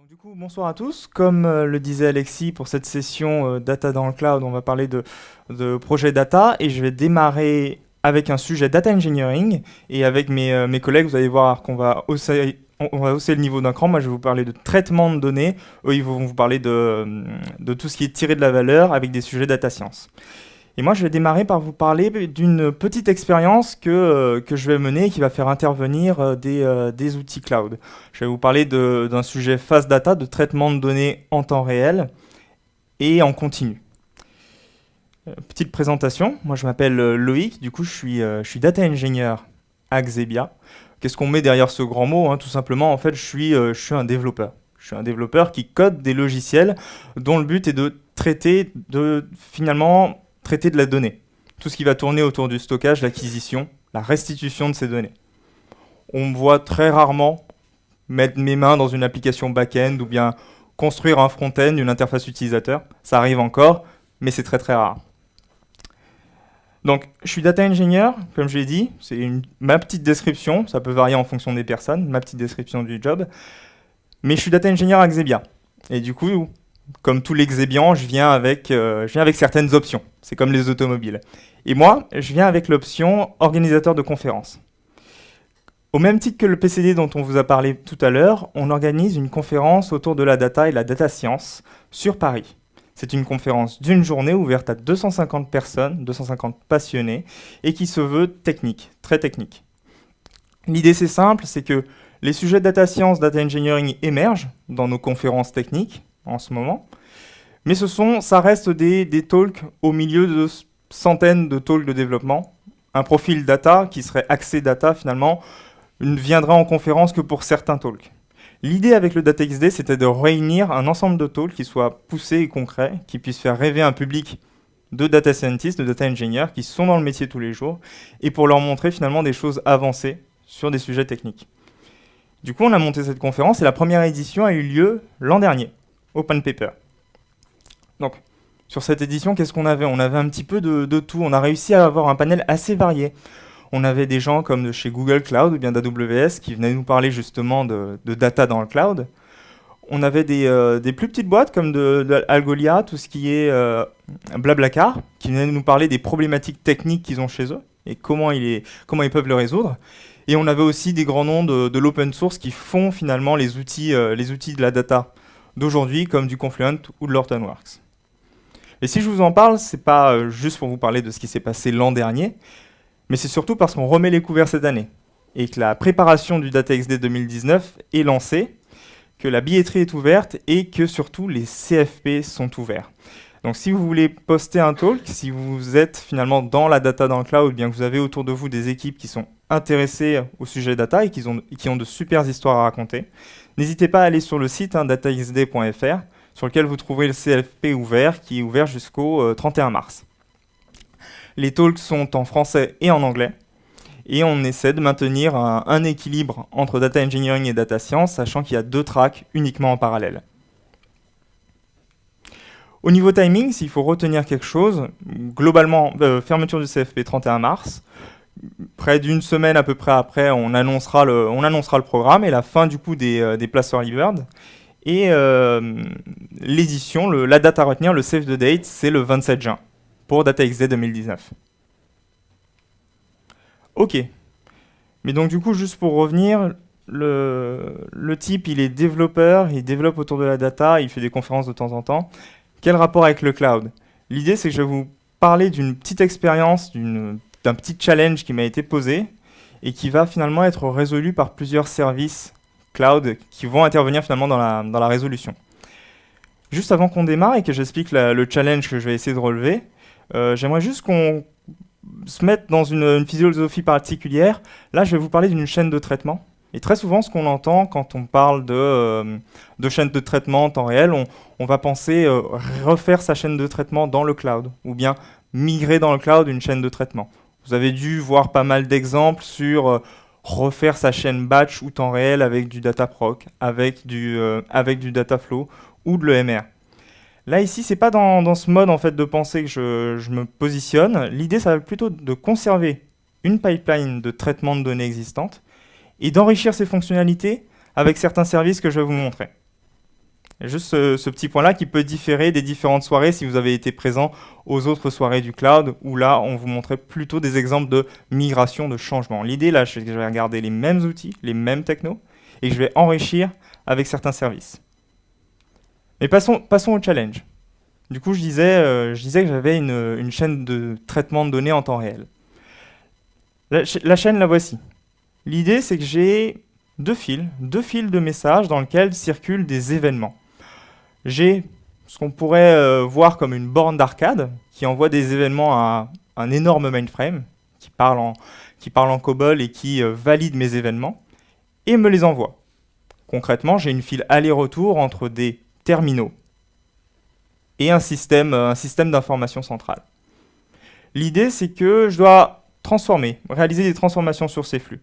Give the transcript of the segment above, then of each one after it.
Donc, du coup, bonsoir à tous. Comme le disait Alexis, pour cette session Data dans le cloud, on va parler de projet data et je vais démarrer avec un sujet data engineering et avec mes collègues, vous allez voir qu'on va on va hausser le niveau d'un cran. Moi, je vais vous parler de traitement de données. Eux, ils vont vous parler de tout ce qui est tiré de la valeur avec des sujets data science. Et moi, je vais démarrer par vous parler d'une petite expérience que je vais mener et qui va faire intervenir des outils cloud. Je vais vous parler d'un sujet fast data, de traitement de données en temps réel et en continu. Petite présentation, moi je m'appelle Loïc, du coup je suis data engineer à Xebia. Qu'est-ce qu'on met derrière ce grand mot, hein? Tout simplement, en fait, je suis un développeur. Je suis un développeur qui code des logiciels dont le but est de finalement traiter de la donnée. Tout ce qui va tourner autour du stockage, l'acquisition, la restitution de ces données. On me voit très rarement mettre mes mains dans une application back-end ou bien construire un front-end, une interface utilisateur. Ça arrive encore, mais c'est très très rare. Donc, je suis data engineer, comme je l'ai dit, c'est ma petite description, ça peut varier en fonction des personnes, ma petite description du job, mais je suis data engineer à Xebia. Et du coup, comme tous les Xebians, je viens avec certaines options. C'est comme les automobiles. Et moi, je viens avec l'option organisateur de conférences. Au même titre que le PCD dont on vous a parlé tout à l'heure, on organise une conférence autour de la data et la data science sur Paris. C'est une conférence d'une journée ouverte à 250 personnes, 250 passionnés, et qui se veut technique, très technique. L'idée c'est simple, c'est que les sujets de data science, data engineering émergent dans nos conférences techniques en ce moment, mais ça reste des talks au milieu de centaines de talks de développement. Un profil data qui serait axé data finalement ne viendra en conférence que pour certains talks. L'idée avec le DataXD, c'était de réunir un ensemble de talks qui soient poussés et concrets, qui puissent faire rêver un public de data scientists, de data engineers, qui sont dans le métier tous les jours, et pour leur montrer finalement des choses avancées sur des sujets techniques. Du coup, on a monté cette conférence, et la première édition a eu lieu l'an dernier, Open Paper. Donc, sur cette édition, qu'est-ce qu'on avait? On avait un petit peu de tout, on a réussi à avoir un panel assez varié. On avait des gens comme de chez Google Cloud ou bien d'AWS qui venaient nous parler justement de data dans le cloud. On avait des plus petites boîtes comme de Algolia, tout ce qui est Blablacar, qui venaient nous parler des problématiques techniques qu'ils ont chez eux et comment ils peuvent le résoudre. Et on avait aussi des grands noms de l'open source qui font finalement les outils de la data d'aujourd'hui comme du Confluent ou de l'Hortonworks. Et si je vous en parle, c'est pas juste pour vous parler de ce qui s'est passé l'an dernier, mais c'est surtout parce qu'on remet les couverts cette année et que la préparation du DataXD 2019 est lancée, que la billetterie est ouverte et que surtout les CFP sont ouverts. Donc si vous voulez poster un talk, si vous êtes finalement dans la data dans le cloud, bien que vous avez autour de vous des équipes qui sont intéressées au sujet data et qui ont de super histoires à raconter, n'hésitez pas à aller sur le site dataxd.fr sur lequel vous trouverez le CFP ouvert qui est ouvert jusqu'au 31 mars. Les talks sont en français et en anglais. Et on essaie de maintenir un équilibre entre data engineering et data science, sachant qu'il y a 2 tracks uniquement en parallèle. Au niveau timing, s'il faut retenir quelque chose, globalement, fermeture du CFP 31 mars. Près d'une semaine à peu près après, on annoncera le programme et la fin du coup des places early bird. Et l'édition, la date à retenir, le save the date, c'est le 27 juin. Pour DataXD 2019. Ok. Mais donc du coup, juste pour revenir, le type, il est développeur, il développe autour de la data, il fait des conférences de temps en temps. Quel rapport avec le cloud? L'idée, c'est que je vais vous parler d'une petite expérience, d'un petit challenge qui m'a été posé et qui va finalement être résolu par plusieurs services cloud qui vont intervenir finalement dans la résolution. Juste avant qu'on démarre et que j'explique le challenge que je vais essayer de relever, j'aimerais juste qu'on se mette dans une philosophie particulière. Là, je vais vous parler d'une chaîne de traitement. Et très souvent, ce qu'on entend quand on parle de chaîne de traitement en temps réel, on va penser refaire sa chaîne de traitement dans le cloud, ou bien migrer dans le cloud une chaîne de traitement. Vous avez dû voir pas mal d'exemples sur refaire sa chaîne batch ou temps réel avec du Dataproc, avec du Dataflow ou de l'EMR. Là, ici, c'est pas dans ce mode en fait, de pensée que je me positionne. L'idée, ça va plutôt de conserver une pipeline de traitement de données existantes et d'enrichir ces fonctionnalités avec certains services que je vais vous montrer. Juste ce petit point-là qui peut différer des différentes soirées si vous avez été présent aux autres soirées du cloud, où là, on vous montrait plutôt des exemples de migration, de changement. L'idée, là, c'est que je vais regarder les mêmes outils, les mêmes technos, et que je vais enrichir avec certains services. Mais passons au challenge. Du coup, je disais que j'avais une chaîne de traitement de données en temps réel. La chaîne, la voici. L'idée, c'est que j'ai deux fils de messages dans lesquels circulent des événements. J'ai ce qu'on pourrait voir comme une borne d'arcade qui envoie des événements à un énorme mainframe qui parle en COBOL et qui valide mes événements et me les envoie. Concrètement, j'ai une file aller-retour entre des terminaux et un système d'information centrale. L'idée, c'est que je dois réaliser des transformations sur ces flux.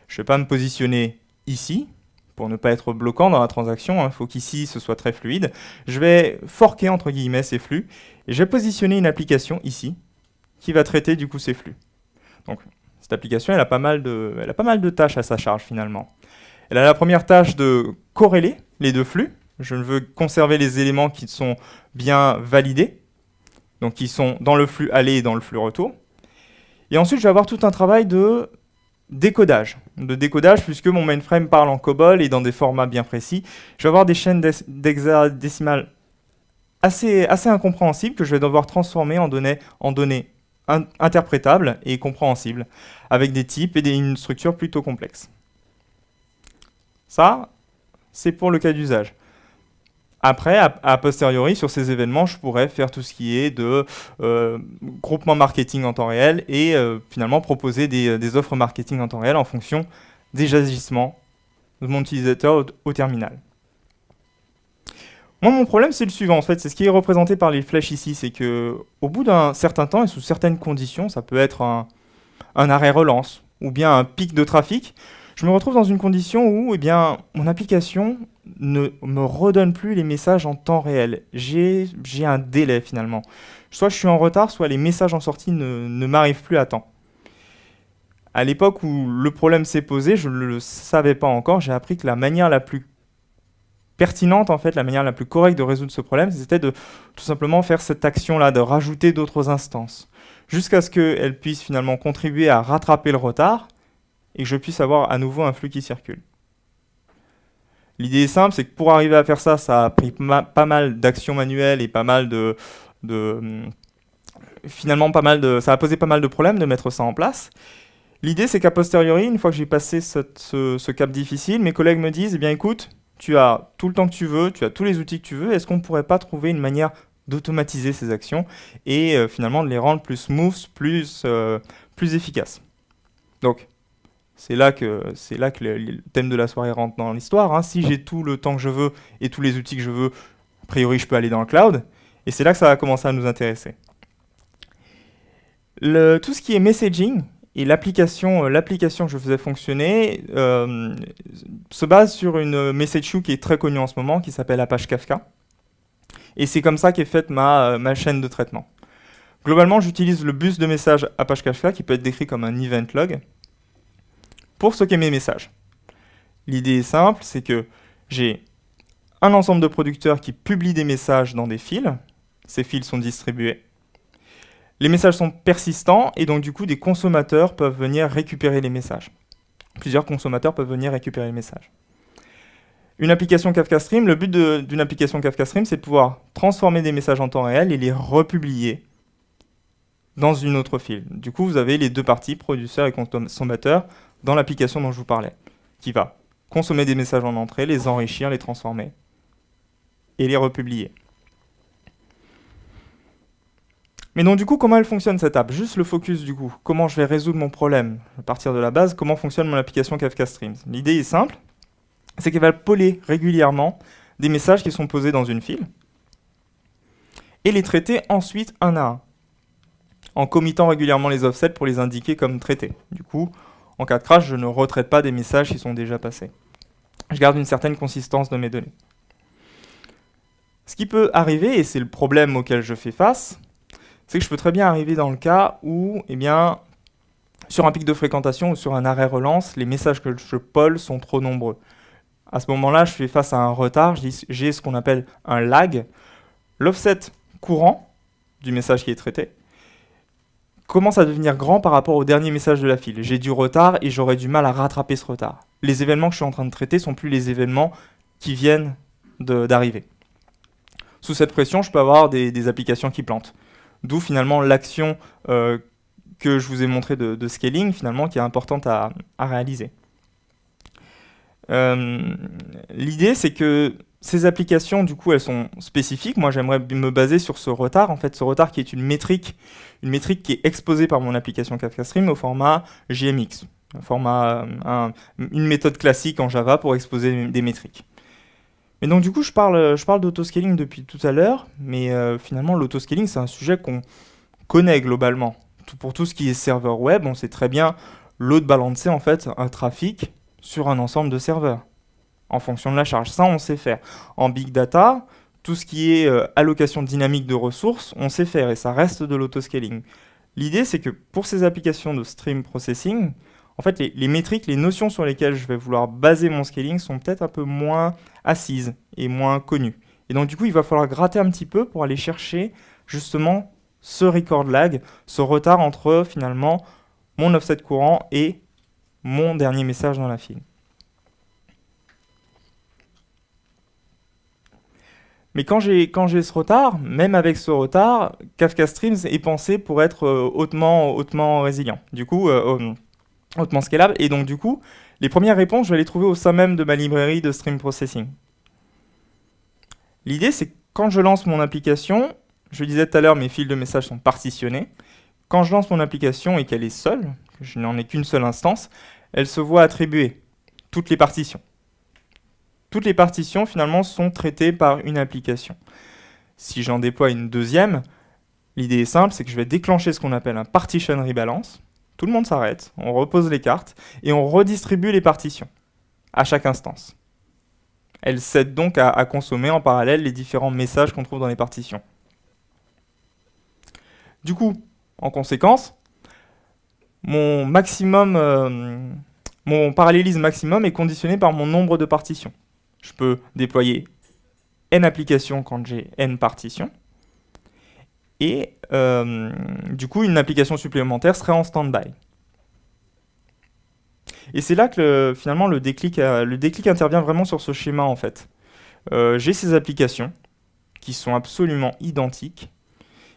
Je ne vais pas me positionner ici, pour ne pas être bloquant dans la transaction, il faut qu'ici ce soit très fluide. Je vais forker entre guillemets ces flux, et je vais positionner une application ici, qui va traiter du coup ces flux. Donc cette application, elle a pas mal de tâches à sa charge finalement. Elle a la première tâche de corréler les deux flux. Je veux conserver les éléments qui sont bien validés, donc qui sont dans le flux aller et dans le flux retour. Et ensuite, je vais avoir tout un travail de décodage, puisque mon mainframe parle en COBOL et dans des formats bien précis. Je vais avoir des chaînes d'hexadécimales assez incompréhensibles que je vais devoir transformer en données interprétables et compréhensibles, avec des types et une structure plutôt complexe. Ça, c'est pour le cas d'usage. Après, a posteriori, sur ces événements, je pourrais faire tout ce qui est de groupement marketing en temps réel et finalement proposer des offres marketing en temps réel en fonction des agissements de mon utilisateur au terminal. Moi, mon problème, c'est le suivant. En fait, c'est ce qui est représenté par les flèches ici. C'est qu'au bout d'un certain temps et sous certaines conditions, ça peut être un arrêt relance ou bien un pic de trafic, je me retrouve dans une condition où mon application ne me redonne plus les messages en temps réel. J'ai un délai finalement. Soit je suis en retard, soit les messages en sortie ne m'arrivent plus à temps. À l'époque où le problème s'est posé, je ne le savais pas encore, j'ai appris que la manière la plus pertinente, en fait, la manière la plus correcte de résoudre ce problème, c'était de tout simplement faire cette action-là, de rajouter d'autres instances, jusqu'à ce qu'elles puissent finalement contribuer à rattraper le retard et que je puisse avoir à nouveau un flux qui circule. L'idée est simple, c'est que pour arriver à faire ça, ça a pris pas mal d'actions manuelles et ça a posé pas mal de problèmes de mettre ça en place. L'idée, c'est qu'à posteriori, une fois que j'ai passé ce cap difficile, mes collègues me disent, écoute, tu as tout le temps que tu veux, tu as tous les outils que tu veux, est-ce qu'on ne pourrait pas trouver une manière d'automatiser ces actions et finalement de les rendre plus smooth, plus efficaces. Donc, c'est là que le thème de la soirée rentre dans l'histoire. Si j'ai tout le temps que je veux et tous les outils que je veux, a priori, je peux aller dans le cloud. Et c'est là que ça va commencer à nous intéresser. Tout ce qui est messaging et l'application que je faisais fonctionner se base sur une message queue qui est très connue en ce moment, qui s'appelle Apache Kafka. Et c'est comme ça qu'est faite ma chaîne de traitement. Globalement, j'utilise le bus de messages Apache Kafka, qui peut être décrit comme un event log, pour stocker mes messages. L'idée est simple, c'est que j'ai un ensemble de producteurs qui publient des messages dans des fils. Ces fils sont distribués. Les messages sont persistants et donc du coup des consommateurs peuvent venir récupérer les messages. Plusieurs consommateurs peuvent venir récupérer les messages. Une application Kafka Stream, le but d'une application Kafka Stream, c'est de pouvoir transformer des messages en temps réel et les republier dans une autre file. Du coup, vous avez les deux parties, producteurs et consommateurs, dans l'application dont je vous parlais, qui va consommer des messages en entrée, les enrichir, les transformer et les republier. Mais donc du coup, comment elle fonctionne cette app? Juste le focus du coup. Comment je vais résoudre mon problème? À partir de la base, comment fonctionne mon application Kafka Streams? L'idée est simple, c'est qu'elle va poller régulièrement des messages qui sont posés dans une file et les traiter ensuite un à un, en committant régulièrement les offsets pour les indiquer comme traités. Du coup, en cas de crash, je ne retraite pas des messages qui sont déjà passés. Je garde une certaine consistance de mes données. Ce qui peut arriver, et c'est le problème auquel je fais face, c'est que je peux très bien arriver dans le cas où, sur un pic de fréquentation ou sur un arrêt relance, les messages que je polle sont trop nombreux. À ce moment-là, je fais face à un retard, j'ai ce qu'on appelle un lag. L'offset courant du message qui est traité commence à devenir grand par rapport au dernier message de la file. J'ai du retard et j'aurai du mal à rattraper ce retard. Les événements que je suis en train de traiter sont plus les événements qui viennent d'arriver. Sous cette pression, je peux avoir des applications qui plantent. D'où finalement l'action que je vous ai montré de scaling, finalement, qui est importante à réaliser. L'idée, c'est que ces applications, du coup, elles sont spécifiques. Moi, j'aimerais me baser sur ce retard. En fait, ce retard qui est une métrique qui est exposée par mon application Kafka Stream au format JMX, une méthode classique en Java pour exposer des métriques. Mais donc, du coup, je parle d'autoscaling depuis tout à l'heure, mais finalement, l'autoscaling, c'est un sujet qu'on connaît globalement. Pour tout ce qui est serveur web, on sait très bien load balancer en fait un trafic sur un ensemble de serveurs en fonction de la charge. Ça, on sait faire. En big data, tout ce qui est allocation dynamique de ressources, on sait faire et ça reste de l'autoscaling. L'idée, c'est que pour ces applications de stream processing, en fait, les métriques, les notions sur lesquelles je vais vouloir baser mon scaling sont peut-être un peu moins assises et moins connues. Et donc, du coup, il va falloir gratter un petit peu pour aller chercher justement ce record lag, ce retard entre finalement mon offset courant et mon dernier message dans la file. Mais quand j'ai ce retard, même avec ce retard, Kafka Streams est pensé pour être hautement résilient, du coup hautement scalable. Et donc du coup, les premières réponses, je vais les trouver au sein même de ma librairie de stream processing. L'idée, c'est que quand je lance mon application, je disais tout à l'heure, mes fils de messages sont partitionnés. Quand je lance mon application et qu'elle est seule, que je n'en ai qu'une seule instance, elle se voit attribuer toutes les partitions. Toutes les partitions, finalement, sont traitées par une application. Si j'en déploie une deuxième, l'idée est simple, c'est que je vais déclencher ce qu'on appelle un partition rebalance. Tout le monde s'arrête, on repose les cartes, et on redistribue les partitions à chaque instance. Elle s'aide donc à consommer en parallèle les différents messages qu'on trouve dans les partitions. Du coup, en conséquence, mon parallélisme maximum est conditionné par mon nombre de partitions. Je peux déployer n applications quand j'ai n partitions. Et du coup, une application supplémentaire serait en stand-by. Et c'est là que finalement le déclic intervient vraiment sur ce schéma en fait. J'ai ces applications qui sont absolument identiques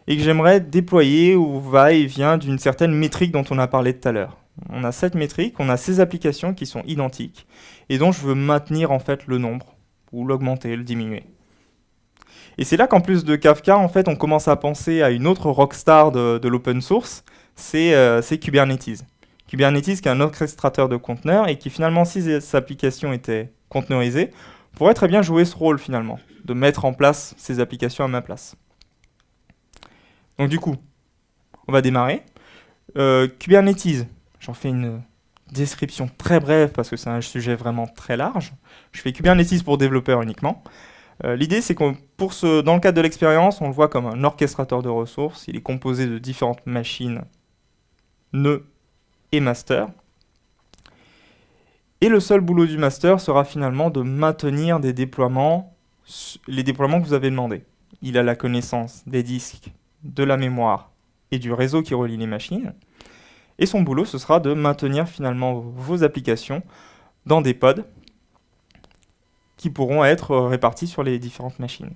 et que j'aimerais déployer au va-et-vient d'une certaine métrique dont on a parlé tout à l'heure. On a cette métrique, on a ces applications qui sont identiques et dont je veux maintenir en fait le nombre ou l'augmenter, le diminuer. Et c'est là qu'en plus de Kafka, en fait, on commence à penser à une autre rockstar de l'open source, c'est Kubernetes. Kubernetes qui est un orchestrateur de conteneurs et qui finalement, si ces applications étaient conteneurisées, pourrait très bien jouer ce rôle finalement, de mettre en place ces applications à ma place. Donc du coup, on va démarrer. Kubernetes, j'en fais une description très brève parce que c'est un sujet vraiment très large. Je fais Kubernetes pour développeurs uniquement. L'idée, c'est que dans le cadre de l'expérience, on le voit comme un orchestrateur de ressources. Il est composé de différentes machines, nœuds et masters. Et le seul boulot du master sera finalement de maintenir les déploiements que vous avez demandés. Il a la connaissance des disques, de la mémoire et du réseau qui relie les machines. Et son boulot, ce sera de maintenir finalement vos applications dans des pods qui pourront être répartis sur les différentes machines.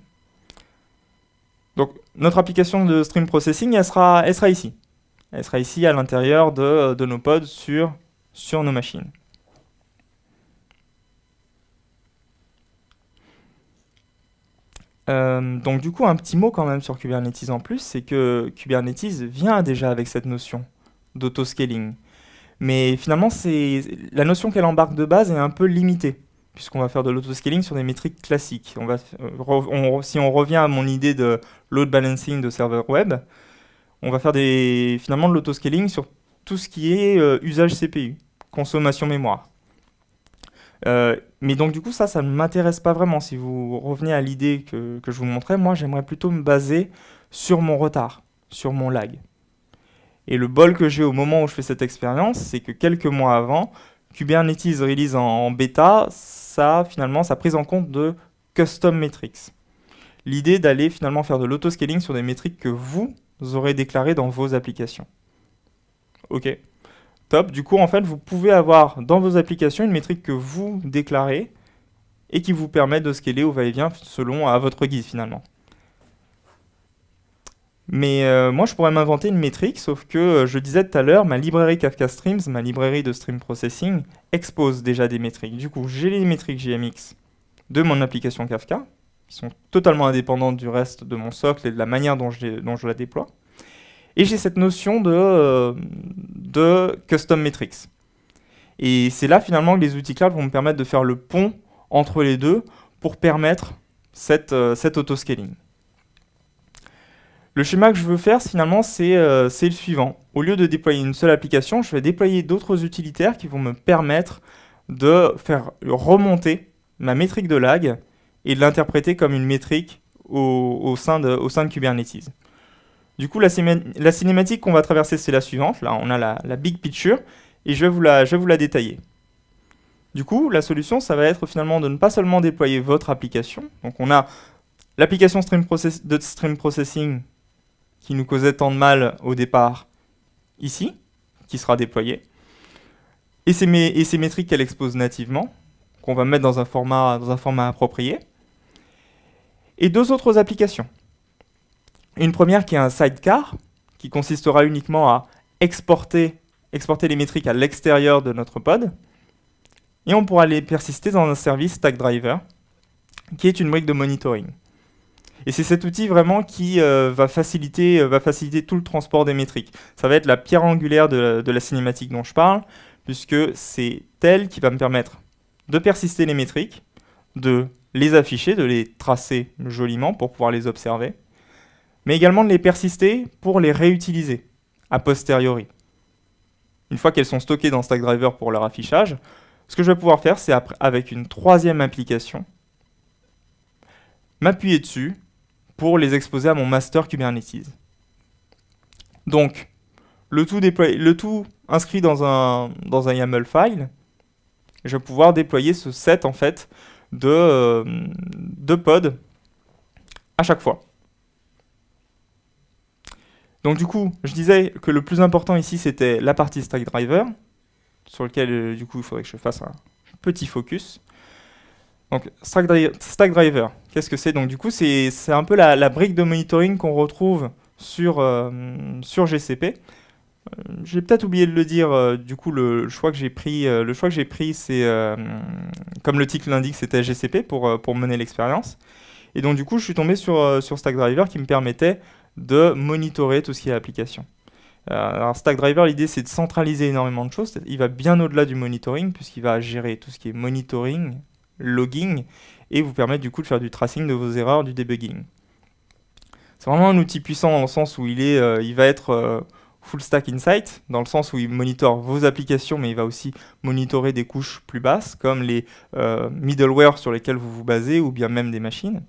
Donc notre application de stream processing, elle sera ici. Elle sera ici à l'intérieur de nos pods sur nos machines. Donc du coup, un petit mot quand même sur Kubernetes en plus, c'est que Kubernetes vient déjà avec cette notion d'autoscaling. Mais finalement, la notion qu'elle embarque de base est un peu limitée, puisqu'on va faire de l'autoscaling sur des métriques classiques. Si on revient à mon idée de load balancing de serveur web, on va faire finalement de l'autoscaling sur tout ce qui est usage CPU, consommation mémoire. Mais donc du coup, ça ne m'intéresse pas vraiment. Si vous revenez à l'idée que je vous montrais, moi j'aimerais plutôt me baser sur mon retard, sur mon lag. Et le bol que j'ai au moment où je fais cette expérience, c'est que quelques mois avant, Kubernetes release en bêta, ça prise en compte de custom metrics. L'idée d'aller finalement faire de l'autoscaling sur des métriques que vous aurez déclarées dans vos applications. Ok, top. Du coup, en fait, vous pouvez avoir dans vos applications une métrique que vous déclarez et qui vous permet de scaler au va-et-vient selon à votre guise finalement. Mais moi, je pourrais m'inventer une métrique, sauf que je disais tout à l'heure, ma librairie Kafka Streams, ma librairie de stream processing, expose déjà des métriques. Du coup, j'ai les métriques JMX de mon application Kafka, qui sont totalement indépendantes du reste de mon socle et de la manière dont je la déploie. Et j'ai cette notion de custom metrics. Et c'est là finalement que les outils cloud vont me permettre de faire le pont entre les deux pour permettre cet autoscaling. Le schéma que je veux faire finalement c'est le suivant. Au lieu de déployer une seule application, je vais déployer d'autres utilitaires qui vont me permettre de faire remonter ma métrique de lag et de l'interpréter comme une métrique au sein de Kubernetes. Du coup, la cinématique qu'on va traverser, c'est la suivante. Là, on a la big picture, et je vais vous la détailler. Du coup, la solution, ça va être finalement de ne pas seulement déployer votre application. Donc, on a l'application de stream processing qui nous causait tant de mal au départ, ici, qui sera déployée. Et ces métriques qu'elle expose nativement, qu'on va mettre dans un format approprié. Et deux autres applications. Une première qui est un sidecar, qui consistera uniquement à exporter les métriques à l'extérieur de notre pod. Et on pourra les persister dans un service Stackdriver, qui est une brique de monitoring. Et c'est cet outil vraiment qui va faciliter tout le transport des métriques. Ça va être la pierre angulaire de la cinématique dont je parle, puisque c'est elle qui va me permettre de persister les métriques, de les afficher, de les tracer joliment pour pouvoir les observer, mais également de les persister pour les réutiliser a posteriori. Une fois qu'elles sont stockées dans Stackdriver pour leur affichage, ce que je vais pouvoir faire, c'est avec une troisième application, m'appuyer dessus pour les exposer à mon master Kubernetes. Donc, le tout inscrit dans un YAML file, je vais pouvoir déployer ce set en fait de pods à chaque fois. Donc du coup, je disais que le plus important ici, c'était la partie Stackdriver, sur lequel du coup, il faudrait que je fasse un petit focus. Donc Stackdriver, qu'est-ce que c'est? Donc du coup, c'est un peu la brique de monitoring qu'on retrouve sur GCP. J'ai peut-être oublié de le dire, du coup, le choix que j'ai pris, c'est, comme le titre l'indique, c'était GCP pour mener l'expérience. Et donc du coup, je suis tombé sur Stackdriver qui me permettait de monitorer tout ce qui est application. Alors Stackdriver, l'idée c'est de centraliser énormément de choses. Il va bien au-delà du monitoring puisqu'il va gérer tout ce qui est monitoring, logging et vous permettre du coup de faire du tracing de vos erreurs, du debugging. C'est vraiment un outil puissant dans le sens où il va être full stack insight, dans le sens où il monitore vos applications mais il va aussi monitorer des couches plus basses comme les middleware sur lesquels vous vous basez ou bien même des machines.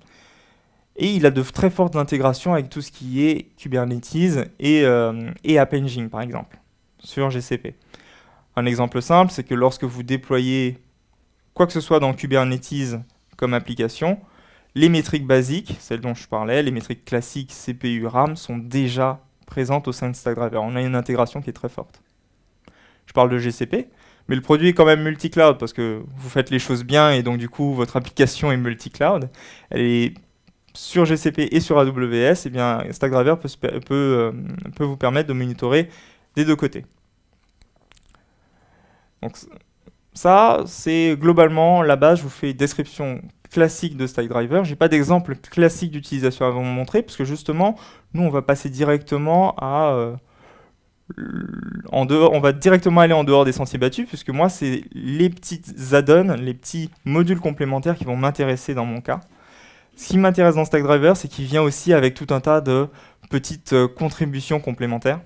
Et il a de très fortes intégrations avec tout ce qui est Kubernetes et App Engine, par exemple, sur GCP. Un exemple simple, c'est que lorsque vous déployez quoi que ce soit dans Kubernetes comme application, les métriques basiques, celles dont je parlais, les métriques classiques CPU, RAM, sont déjà présentes au sein de Stackdriver. On a une intégration qui est très forte. Je parle de GCP, mais le produit est quand même multi-cloud parce que vous faites les choses bien et donc du coup, votre application est multi-cloud. Elle est sur GCP et sur AWS, eh bien, Stackdriver peut vous permettre de monitorer des deux côtés. Donc ça, c'est globalement la base. Je vous fais une description classique de Stackdriver. Je n'ai pas d'exemple classique d'utilisation à vous montrer, parce que justement, nous, on va passer directement on va directement aller en dehors des sentiers battus, puisque moi, c'est les petites add-ons, les petits modules complémentaires qui vont m'intéresser dans mon cas. Ce qui m'intéresse dans Stackdriver, c'est qu'il vient aussi avec tout un tas de petites contributions complémentaires,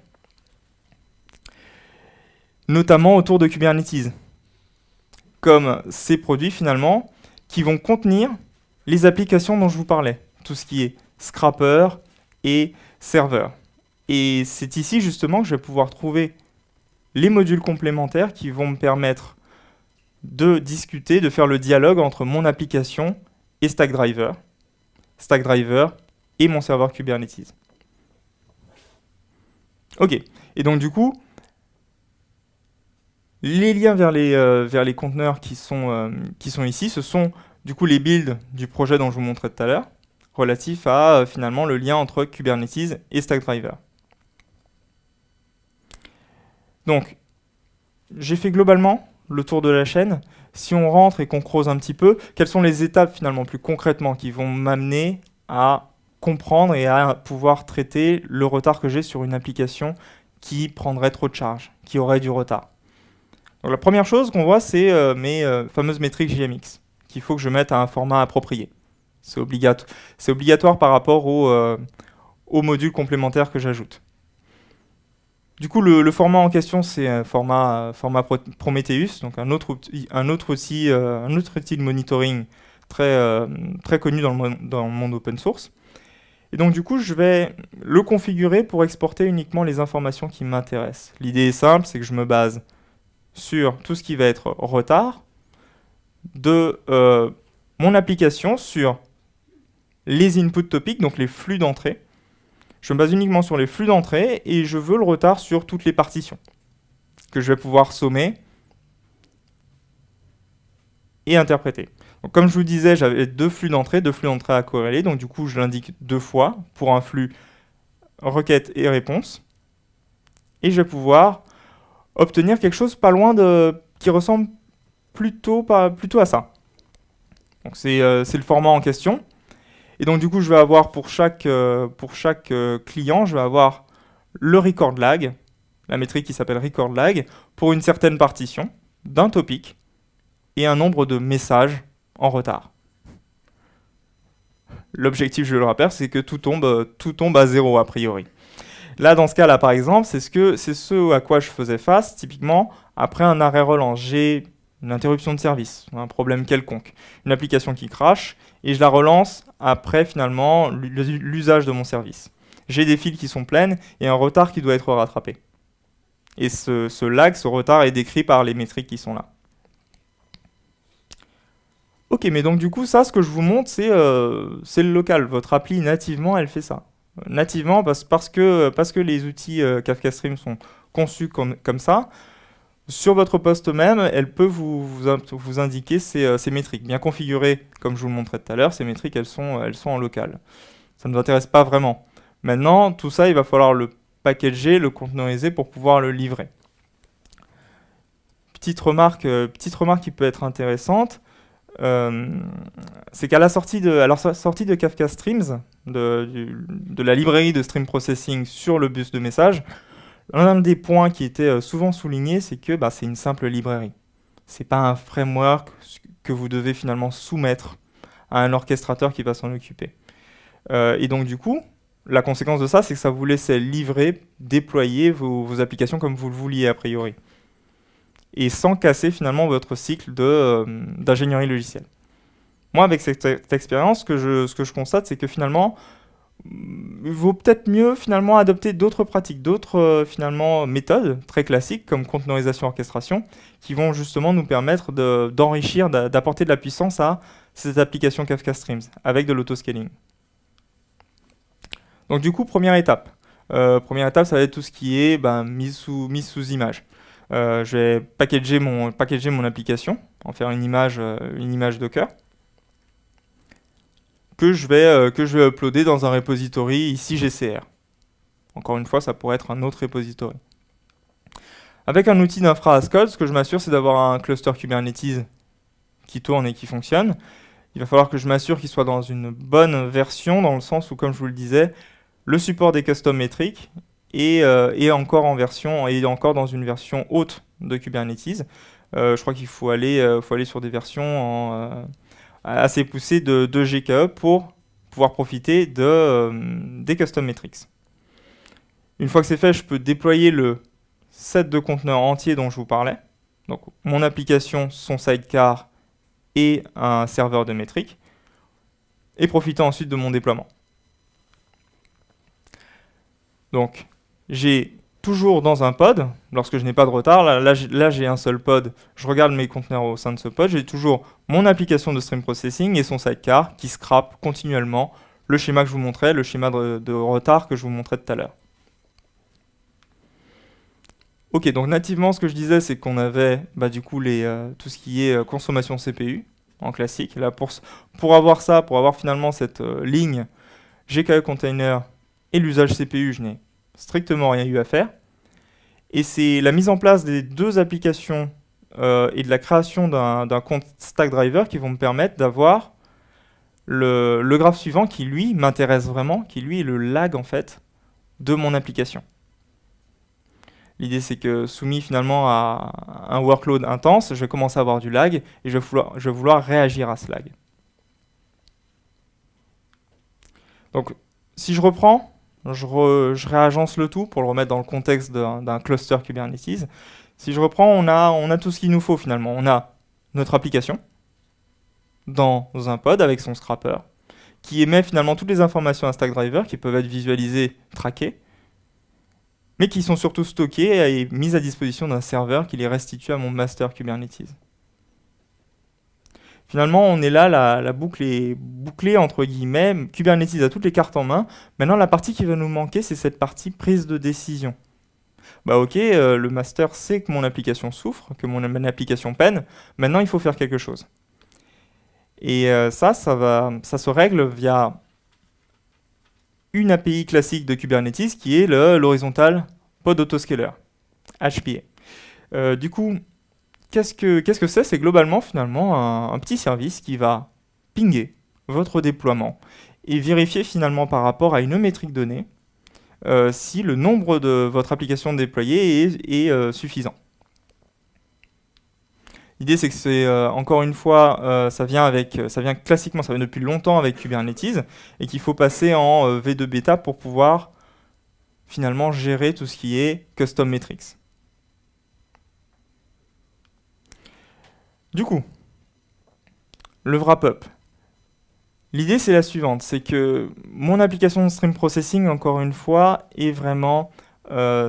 notamment autour de Kubernetes, comme ces produits finalement qui vont contenir les applications dont je vous parlais, tout ce qui est scrapper et serveur. Et c'est ici justement que je vais pouvoir trouver les modules complémentaires qui vont me permettre de discuter, de faire le dialogue entre mon application et Stackdriver et mon serveur Kubernetes. Ok, et donc du coup, les liens vers les conteneurs qui sont ici, ce sont du coup les builds du projet dont je vous montrais tout à l'heure, relatifs à finalement le lien entre Kubernetes et Stackdriver. Donc, j'ai fait globalement le tour de la chaîne. Si on rentre et qu'on creuse un petit peu, quelles sont les étapes finalement plus concrètement qui vont m'amener à comprendre et à pouvoir traiter le retard que j'ai sur une application qui prendrait trop de charge, qui aurait du retard. Donc la première chose qu'on voit, c'est mes fameuses métriques JMX, qu'il faut que je mette à un format approprié. C'est obligatoire par rapport au module complémentaire que j'ajoute. Du coup, le format en question, c'est un format Prometheus, donc un autre outil de monitoring très connu dans le monde open source. Et donc, du coup, je vais le configurer pour exporter uniquement les informations qui m'intéressent. L'idée est simple, c'est que je me base sur tout ce qui va être retard de mon application, sur les input topics, donc les flux d'entrée. Je me base uniquement sur les flux d'entrée et je veux le retard sur toutes les partitions que je vais pouvoir sommer et interpréter. Donc, comme je vous disais, j'avais deux flux d'entrée à corréler, donc du coup je l'indique 2 fois pour un flux requête et réponse. Et je vais pouvoir obtenir quelque chose pas loin qui ressemble plutôt à ça. Donc c'est le format en question. Et donc du coup je vais avoir pour chaque client, je vais avoir le record lag, la métrique qui s'appelle record lag, pour une certaine partition d'un topic et un nombre de messages en retard. L'objectif, je le rappelle, c'est que tout tombe à 0 a priori. Là, dans ce cas-là, par exemple, c'est ce à quoi je faisais face, typiquement, après un arrêt relance. J'ai une interruption de service, un problème quelconque, une application qui crache, et je la relance après, finalement, l'usage de mon service. J'ai des files qui sont pleines et un retard qui doit être rattrapé. Et ce lag, ce retard est décrit par les métriques qui sont là. Ok, mais donc du coup, ça, ce que je vous montre, c'est le local. Votre appli, nativement, elle fait ça. Nativement, parce que les outils Kafka Stream sont conçus comme ça, sur votre poste même, elle peut vous indiquer ces métriques. Bien configurées, comme je vous le montrais tout à l'heure, ces métriques, elles sont en local. Ça ne vous intéresse pas vraiment. Maintenant, tout ça, il va falloir le packager, le containeriser pour pouvoir le livrer. Petite remarque qui peut être intéressante, c'est qu'à la sortie de Kafka Streams, de la librairie de stream processing sur le bus de message, l'un des points qui était souvent souligné, c'est que c'est une simple librairie. C'est pas un framework que vous devez finalement soumettre à un orchestrateur qui va s'en occuper. Et donc du coup, la conséquence de ça, c'est que ça vous laissait livrer, déployer vos applications comme vous le vouliez a priori. Et sans casser finalement votre cycle d'ingénierie logicielle. Moi, avec cette expérience, ce que je constate, c'est que finalement, il vaut peut-être mieux finalement adopter d'autres pratiques, d'autres finalement méthodes très classiques comme containerisation, orchestration, qui vont justement nous permettre d'enrichir, d'apporter de la puissance à ces applications Kafka Streams avec de l'autoscaling. Donc du coup, première étape, ça va être tout ce qui est mise sous image. Je vais packager mon application, en faire une image Docker, que je vais uploader dans un repository, ici GCR. Encore une fois, ça pourrait être un autre repository. Avec un outil d'infra as code, ce que je m'assure, c'est d'avoir un cluster Kubernetes qui tourne et qui fonctionne. Il va falloir que je m'assure qu'il soit dans une bonne version, dans le sens où, comme je vous le disais, le support des custom métriques est encore dans une version haute de Kubernetes. Je crois qu'il faut aller sur des versions assez poussées de GKE pour pouvoir profiter des custom metrics. Une fois que c'est fait, je peux déployer le set de conteneurs entier dont je vous parlais. Donc mon application, son sidecar et un serveur de métriques. Et profiter ensuite de mon déploiement. Donc, j'ai toujours dans un pod, lorsque je n'ai pas de retard, là j'ai un seul pod, je regarde mes conteneurs au sein de ce pod, j'ai toujours mon application de stream processing et son sidecar qui scrape continuellement le schéma que je vous montrais, le schéma de retard que je vous montrais tout à l'heure. Ok, donc nativement, ce que je disais, c'est qu'on avait du coup tout ce qui est consommation CPU en classique. Là, pour avoir ça, pour avoir finalement cette ligne GKE container et l'usage CPU, je n'ai strictement rien eu à faire. Et c'est la mise en place des deux applications et de la création d'un compte Stackdriver qui vont me permettre d'avoir le graphe suivant qui, lui, m'intéresse vraiment, qui, lui, est le lag, en fait, de mon application. L'idée, c'est que soumis finalement à un workload intense, je vais commencer à avoir du lag et je vais vouloir réagir à ce lag. Donc, si je reprends, je réagence le tout pour le remettre dans le contexte d'un cluster Kubernetes. Si je reprends, on a tout ce qu'il nous faut finalement. On a notre application dans un pod avec son scrapper qui émet finalement toutes les informations à Stackdriver qui peuvent être visualisées, traquées, mais qui sont surtout stockées et mises à disposition d'un serveur qui les restitue à mon master Kubernetes. Finalement, on est là, la boucle est bouclée, entre guillemets, Kubernetes a toutes les cartes en main. Maintenant, la partie qui va nous manquer, c'est cette partie prise de décision. Ok, le master sait que mon application souffre, que mon application peine, maintenant il faut faire quelque chose. Et ça se règle via une API classique de Kubernetes qui est l'horizontal pod autoscaler, HPA. Du coup, qu'est-ce que c'est? C'est globalement finalement un petit service qui va pinguer votre déploiement et vérifier finalement par rapport à une métrique donnée si le nombre de votre application déployée est suffisant. L'idée, c'est que encore une fois, ça vient classiquement, ça vient depuis longtemps avec Kubernetes, et qu'il faut passer en V2 bêta pour pouvoir finalement gérer tout ce qui est custom metrics. Du coup, le wrap-up. L'idée, c'est la suivante, c'est que mon application de stream processing, encore une fois, est vraiment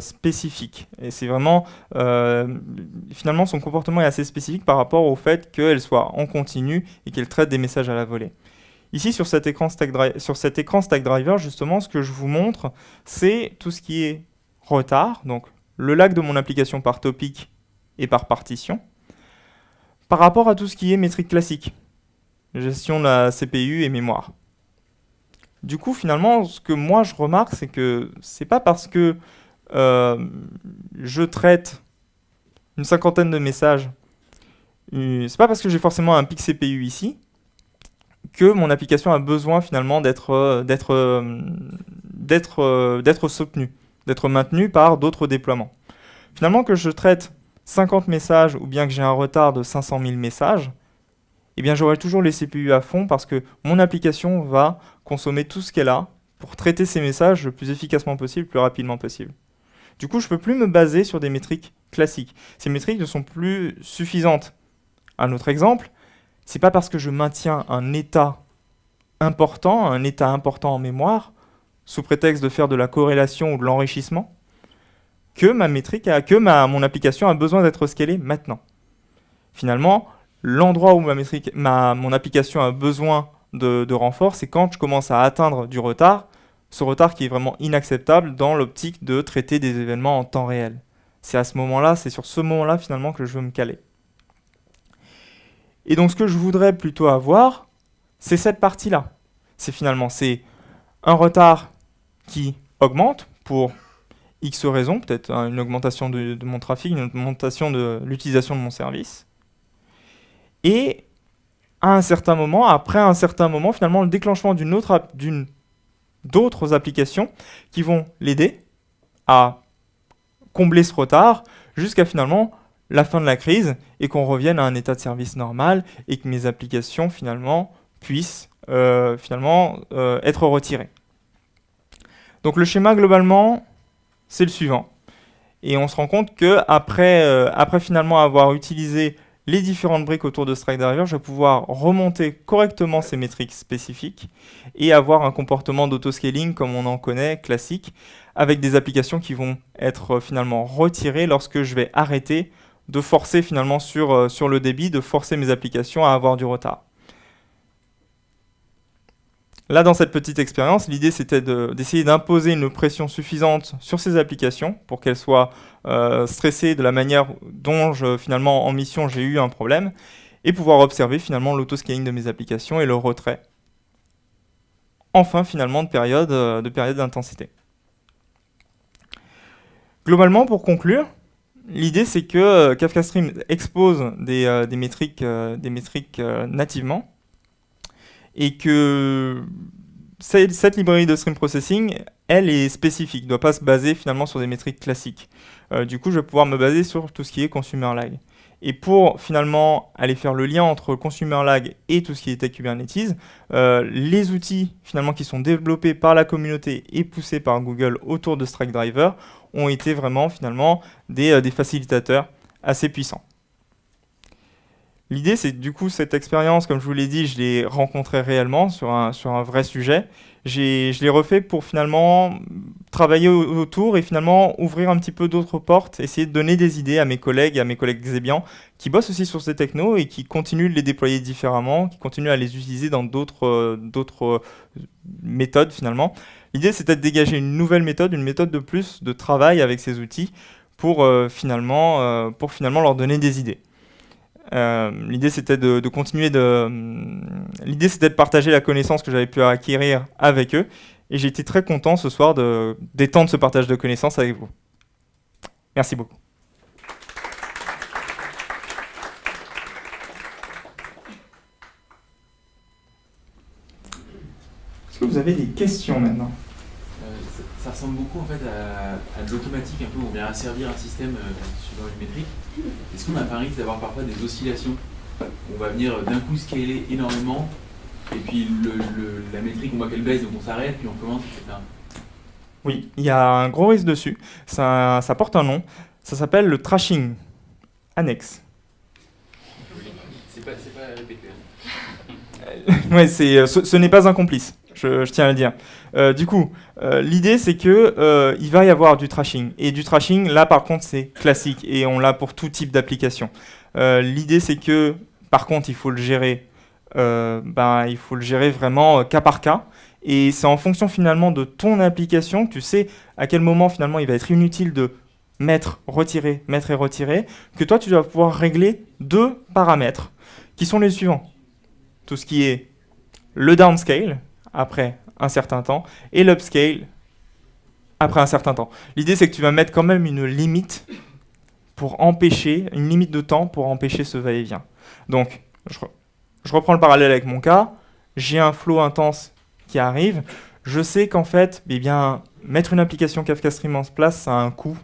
spécifique. Et c'est vraiment, finalement, son comportement est assez spécifique par rapport au fait qu'elle soit en continu et qu'elle traite des messages à la volée. Ici, sur cet écran Stackdriver, justement, ce que je vous montre, c'est tout ce qui est retard, donc le lag de mon application par topic et par partition, par rapport à tout ce qui est métrique classique, gestion de la CPU et mémoire. Du coup, finalement, ce que moi je remarque, c'est que c'est pas parce que je traite une cinquantaine de messages, c'est pas parce que j'ai forcément un pic CPU ici que mon application a besoin finalement d'être soutenue, d'être maintenue par d'autres déploiements. Finalement, que je traite 50 messages ou bien que j'ai un retard de 500 000 messages, eh bien j'aurai toujours les CPU à fond parce que mon application va consommer tout ce qu'elle a pour traiter ces messages le plus efficacement possible, le plus rapidement possible. Du coup, je ne peux plus me baser sur des métriques classiques. Ces métriques ne sont plus suffisantes. Un autre exemple, c'est pas parce que je maintiens un état important en mémoire, sous prétexte de faire de la corrélation ou de l'enrichissement, que mon application a besoin d'être scalée maintenant. Finalement, l'endroit où mon application a besoin de renfort, c'est quand je commence à atteindre du retard, ce retard qui est vraiment inacceptable dans l'optique de traiter des événements en temps réel. C'est sur ce moment-là finalement que je veux me caler. Et donc ce que je voudrais plutôt avoir, c'est cette partie-là. C'est un retard qui augmente pour X raisons, peut-être une augmentation de mon trafic, une augmentation de l'utilisation de mon service. Et après un certain moment, finalement, le déclenchement d'autres applications qui vont l'aider à combler ce retard jusqu'à finalement la fin de la crise et qu'on revienne à un état de service normal et que mes applications finalement puissent être retirées. Donc le schéma globalement, c'est le suivant. Et on se rend compte que après finalement avoir utilisé les différentes briques autour de StrikeDriver, je vais pouvoir remonter correctement ces métriques spécifiques et avoir un comportement d'autoscaling comme on en connaît, classique, avec des applications qui vont être finalement retirées lorsque je vais arrêter de forcer finalement sur le débit, de forcer mes applications à avoir du retard. Là, dans cette petite expérience, l'idée c'était d'essayer d'imposer une pression suffisante sur ces applications pour qu'elles soient stressées de la manière dont finalement en mission j'ai eu un problème et pouvoir observer finalement l'autoscaling de mes applications et le retrait. Enfin, finalement, de période d'intensité. Globalement, pour conclure, l'idée c'est que Kafka Stream expose des métriques nativement et que cette librairie de stream processing, elle est spécifique, ne doit pas se baser finalement sur des métriques classiques. Du coup, je vais pouvoir me baser sur tout ce qui est consumer lag. Et pour finalement aller faire le lien entre consumer lag et tout ce qui était Kubernetes, les outils finalement qui sont développés par la communauté et poussés par Google autour de StrikeDriver ont été vraiment finalement des facilitateurs assez puissants. L'idée, c'est du coup cette expérience, comme je vous l'ai dit, je l'ai rencontrée réellement sur un vrai sujet. Je l'ai refait pour finalement travailler autour et finalement ouvrir un petit peu d'autres portes, essayer de donner des idées à mes collègues Xebian, qui bossent aussi sur ces technos et qui continuent de les déployer différemment, qui continuent à les utiliser dans d'autres méthodes finalement. L'idée, c'était de dégager une nouvelle méthode, une méthode de plus de travail avec ces outils pour finalement leur donner des idées. L'idée c'était de continuer l'idée c'était de partager la connaissance que j'avais pu acquérir avec eux et j'ai été très content ce soir d'étendre ce partage de connaissances avec vous. Merci beaucoup. Est-ce que vous avez des questions maintenant? Ça ressemble beaucoup en fait à de l'automatique, un peu où on vient asservir un système suivant une métrique. Est-ce qu'on n'a pas un risque d'avoir parfois des oscillations? On va venir d'un coup scaler énormément, et puis la métrique, on voit qu'elle baisse, donc on s'arrête, puis on commence, etc. Oui, il y a un gros risque dessus. Ça porte un nom. Ça s'appelle le trashing annexe. C'est pas répété. Ouais, ce n'est pas un complice. Je tiens à le dire. Du coup, l'idée c'est que il va y avoir du trashing. Et du trashing, là par contre, c'est classique et on l'a pour tout type d'application. L'idée c'est que, par contre, il faut le gérer vraiment cas par cas. Et c'est en fonction finalement de ton application que tu sais à quel moment finalement il va être inutile de mettre et retirer, que toi tu dois pouvoir régler deux paramètres qui sont les suivants. Tout ce qui est le downscale après un certain temps et l'upscale après un certain temps. L'idée c'est que tu vas mettre quand même une limite une limite de temps pour empêcher ce va-et-vient. Donc je reprends le parallèle avec mon cas, j'ai un flow intense qui arrive, je sais qu'en fait, mettre une application Kafka Stream en place, ça a un coût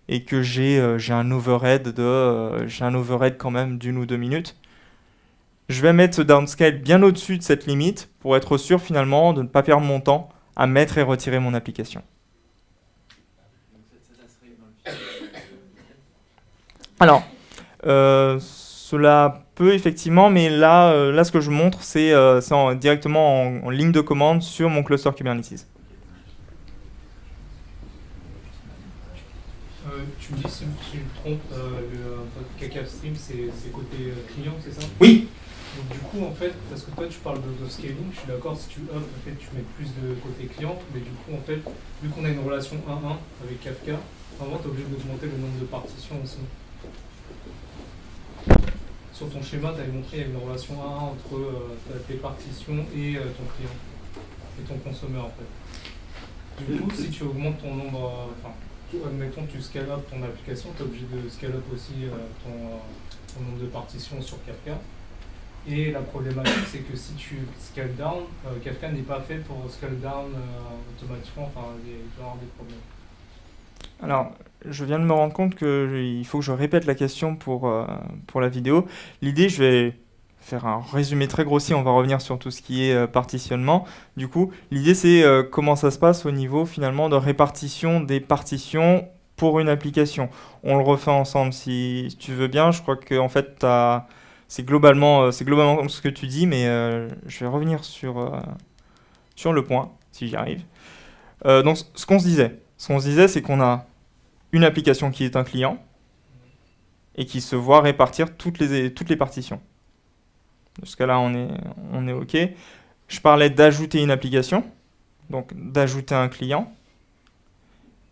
et que j'ai un overhead quand même d'1 ou 2 minutes. Je vais mettre ce downscale bien au-dessus de cette limite pour être sûr finalement de ne pas perdre mon temps à mettre et retirer mon application. Alors, cela peut effectivement, mais là ce que je montre, c'est directement en ligne de commande sur mon cluster Kubernetes. Tu me dis si tu me trompes, le Kafka Stream c'est côté client, c'est ça? Oui. Donc du coup en fait, parce que toi tu parles de scaling, je suis d'accord, si tu up, en fait tu mets plus de côté client, mais du coup en fait, vu qu'on a une relation 1-1 avec Kafka, vraiment tu es obligé d'augmenter le nombre de partitions aussi. Sur ton schéma, tu avais montré qu'il y avait une relation 1-1 entre tes partitions et ton client, et ton consommeur en fait. Du coup, si tu augmentes ton nombre, admettons tu scale up ton application, tu es obligé de scale up aussi ton nombre de partitions sur Kafka. Et la problématique, c'est que si tu scale down, Kafka n'est pas fait pour scale down automatiquement, il doit y avoir des problèmes. Alors, je viens de me rendre compte qu'il faut que je répète la question pour la vidéo. L'idée, je vais faire un résumé très grossier, on va revenir sur tout ce qui est partitionnement. Du coup, l'idée, c'est comment ça se passe au niveau finalement de répartition des partitions pour une application. On le refait ensemble si tu veux bien. Je crois que en fait, c'est globalement ce que tu dis, mais je vais revenir sur le point, si j'y arrive. Donc, ce qu'on se disait, c'est qu'on a une application qui est un client et qui se voit répartir toutes les partitions. Jusqu'à là, on est OK. Je parlais d'ajouter une application, donc d'ajouter un client.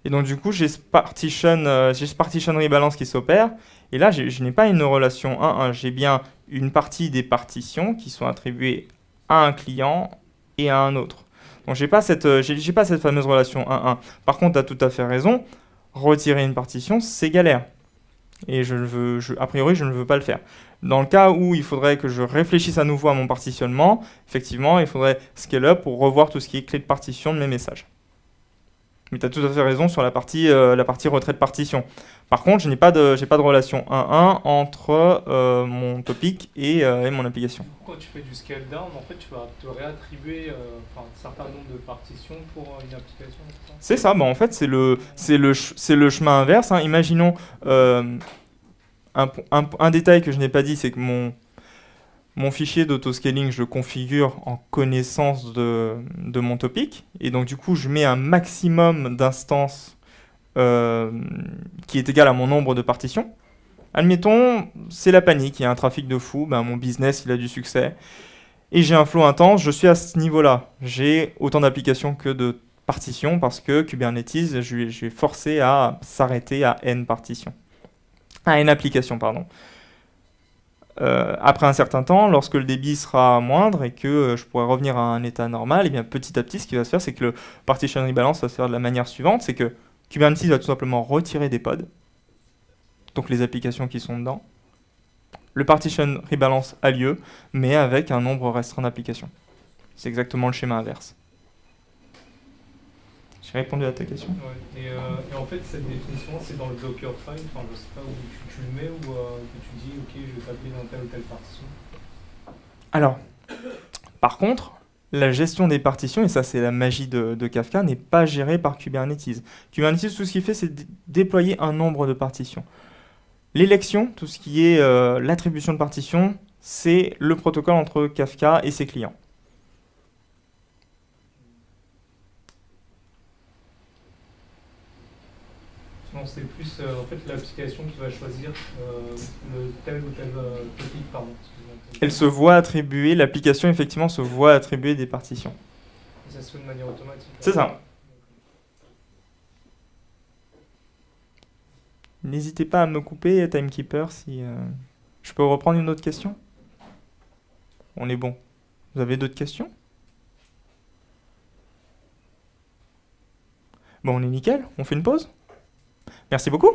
Et donc, du coup, j'ai ce partition rebalance qui s'opère. Et là, je n'ai pas une relation 1-1. J'ai bien une partie des partitions qui sont attribuées à un client et à un autre. Donc, j'ai pas cette fameuse relation 1-1. Par contre, tu as tout à fait raison. Retirer une partition, c'est galère. Et a priori, je ne veux pas le faire. Dans le cas où il faudrait que je réfléchisse à nouveau à mon partitionnement, effectivement, il faudrait scale up pour revoir tout ce qui est clé de partition de mes messages. Mais tu as tout à fait raison sur la partie retrait de partition. Par contre, je n'ai pas de relation 1-1 entre mon topic et mon application. Quand tu fais du scale down, en fait, tu vas te réattribuer un certain nombre de partitions pour une application. C'est ça. En fait, c'est le chemin inverse. Hein. Imaginons un détail que je n'ai pas dit, c'est que mon fichier d'autoscaling, je le configure en connaissance de mon topic. Et donc, du coup, je mets un maximum d'instances qui est égal à mon nombre de partitions. Admettons, c'est la panique, il y a un trafic de fou, mon business, il a du succès. Et j'ai un flow intense, je suis à ce niveau-là. J'ai autant d'applications que de partitions parce que Kubernetes, je vais forcer à s'arrêter à N partitions. À N applications, pardon. Après un certain temps, lorsque le débit sera moindre et que je pourrai revenir à un état normal, et bien petit à petit, ce qui va se faire, c'est que le partition rebalance va se faire de la manière suivante, c'est que Kubernetes va tout simplement retirer des pods, donc les applications qui sont dedans. Le partition rebalance a lieu, mais avec un nombre restreint d'applications. C'est exactement le schéma inverse. J'ai répondu à ta question. Ouais. Et en fait, cette définition, c'est dans le Dockerfile. Enfin, je sais pas où tu le mets ou que tu dis, ok, je vais t'appeler dans telle ou telle partition. Alors, par contre, la gestion des partitions, et ça c'est la magie de Kafka, n'est pas gérée par Kubernetes. Kubernetes, tout ce qu'il fait, c'est déployer un nombre de partitions. L'élection, tout ce qui est l'attribution de partitions, c'est le protocole entre Kafka et ses clients. Non, c'est plus en fait l'application qui va choisir le tel ou tel topic, pardon. Elle se voit attribuer, l'application effectivement se voit attribuer des partitions. Et ça se fait de manière automatique. C'est ça. N'hésitez pas à me couper, Timekeeper, si je peux reprendre une autre question. On est bon. Vous avez d'autres questions? Bon, on est nickel. On fait une pause? Merci beaucoup.